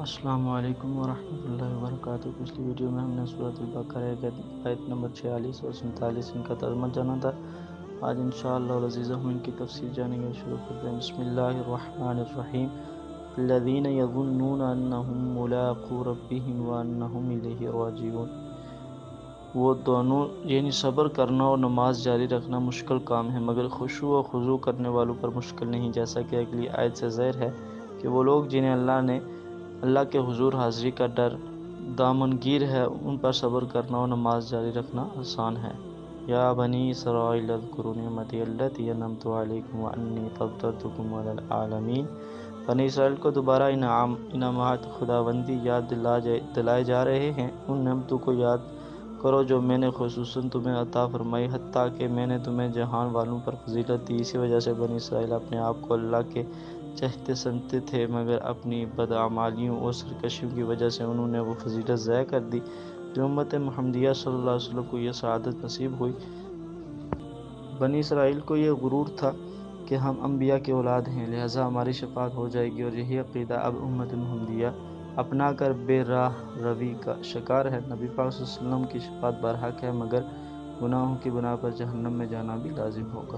السلام علیکم ورحمۃ اللہ وبرکاتہ۔ پچھلی ویڈیو میں ہم نے سورۃ البقرہ کے آیت نمبر 46 اور 47 ان کا ترجمہ جانا تھا۔ آج انشاءاللہ العزیز ہم ان کی تفسیر جانیں گے۔ شروع کرتے ہیں۔ بسم اللہ الرحمن الرحیم۔ الذین یظنون انہم ملاقو ربہم وانہم الیہ راجعون۔ وہ دونوں یعنی صبر کرنا اور نماز جاری رکھنا مشکل کام ہے، مگر خشوع و خضوع کرنے والوں پر مشکل نہیں، جیسا کہ اگلی آیت سے ظاہر ہے کہ وہ لوگ جنہیں اللہ کے حضور حاضری کا ڈر دامنگیر ہے، ان پر صبر کرنا اور نماز جاری رکھنا آسان ہے۔ یا بنی اسرائیل اذکروا نعمتی التی انعمت علیکم وانی فضلتکم علی العالمین۔ بنی اسرائیل کو دوبارہ انعامات خداوندی یاد دلائے جا رہے ہیں۔ ان نعمتوں کو یاد کرو جو میں نے خصوصاً تمہیں عطا فرمائی، حتیٰ کہ میں نے تمہیں جہان والوں پر فضیلت دی۔ اسی وجہ سے بنی اسرائیل اپنے آپ کو اللہ کے چاہتے سمجھتے تھے، مگر اپنی بدعمالیوں اور سرکشیوں کی وجہ سے انہوں نے وہ فضیلت ضائع کر دی جو امت محمدیہ صلی اللہ علیہ وسلم کو یہ سعادت نصیب ہوئی۔ بنی اسرائیل کو یہ غرور تھا کہ ہم انبیاء کی اولاد ہیں، لہٰذا ہماری شفاعت ہو جائے گی، اور یہی عقیدہ اب امت محمدیہ اپنا کر بے راہ روی کا شکار ہے۔ نبی پاک صلی اللہ علیہ وسلم کی شفاعت برحق ہے، مگر گناہوں کی بنا پر جہنم میں جانا بھی لازم ہوگا۔